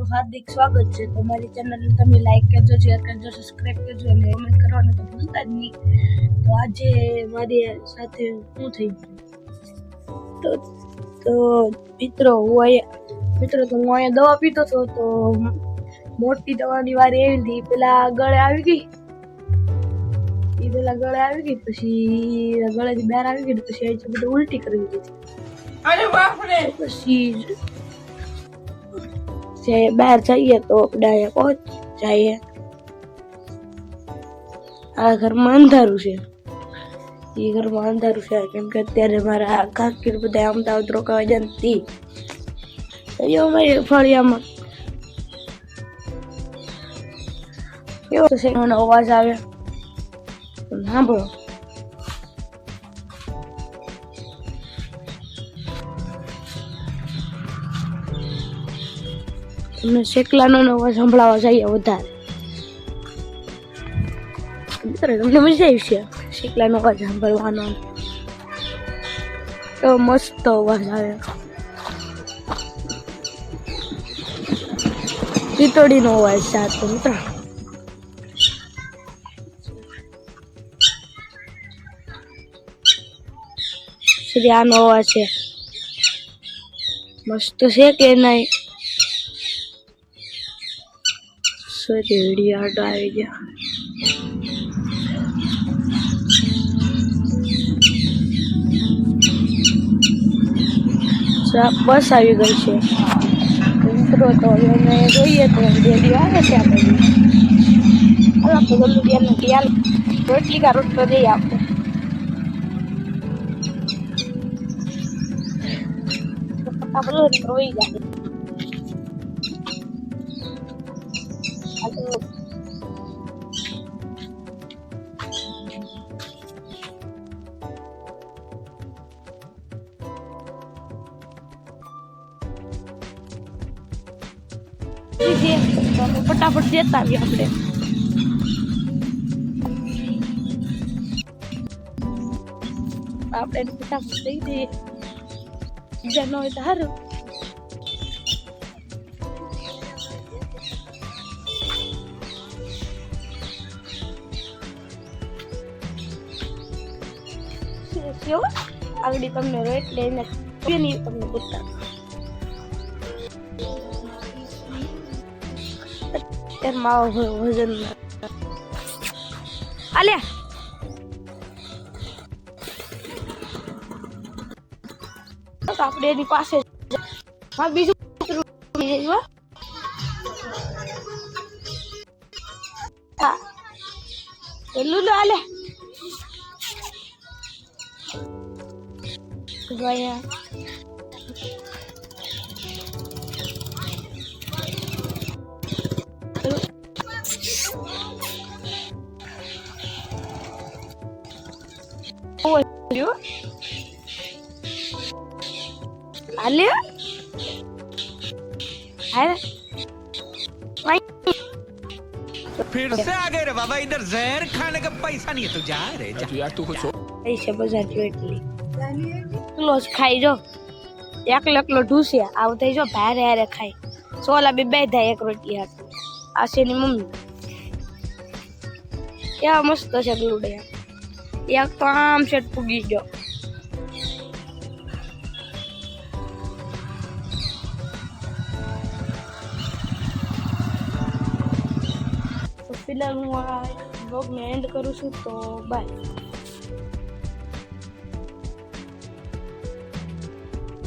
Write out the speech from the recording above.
તમારું હાર્દિક સ્વાગત છે। તમારી ચેનલને તમે લાઈક કરજો, શેર કરજો, સબસ્ક્રાઇબ કરજો અને કમેન્ટ કરવાનું તો ભૂલતા જ નહીં। તો આજે મારી સાથે શું થઈ ગયું તો મિત્રો હું અહીંયા દવા પીતો હતો તો મોટી દવાની વારી આવી હતી, પેલા ગળે આવી ગઈ પછી ગળેથી બહાર આવી ગઈ પછી આ બધું ઉલટી કરી દીધી। અરે બાપ રે! પછી જે બહાર જઈએ તો આપણે અહીંયા પહોંચ જઈએ। આ ઘરમાં અંધારું છે, કેમ કે અત્યારે મારા કાકી બધા અમદાવાદ રોકાવા જતી અમારી ફળિયામાં કેવો છે અવાજ આવે સાંભળો। તમને શેકલાનો અવાજ સંભળાવા જઈએ વધારે, તમને મજા આવશે શેકલાનો અવાજ સાંભળવાનો। તો મસ્ત અવાજ આવે, ટીટોડીનો અવાજ સાથે મિત્રો। આનો અવાજ છે, મસ્ત છે કે નહીં? રેડી આડો આવી ગયા, બસ આવી ગઈ છે મિત્રો। તો અમે જોઈએ તો રેડી આવે છે આપણે રોટલી કા રોટલો દઈએ આપણે। આપણે રોઈ જાય ફટાફટ દેતા આવીએ આપણે। ફટાફટ દઈ દઈએ, બીજા ન હોય તો સારું। આગળ તમને રેટ લઈને તમને પૂછતા વજન આલે આપણે એની પાસે બીજું લુલો આલે आले फिर से आ गए रे बाबा, इधर जहर खाने का पैसा नहीं है तो जा रे जा यार तू कुछ पैसे बजा એટલી કિલો ખાઈ જો એકલો ઢૂસે આવ થઈ જો ભારે હારે ખાઈ સોલા બે થાય એક રોટલી હાથ આ છે ની મમ્મી કેવા મસ્ત છે ગલુડે એક તો આમ સેટ પૂગી ગયો। फिलहाल હું આ બ્લોગને એન્ડ કરું છું, તો બાય।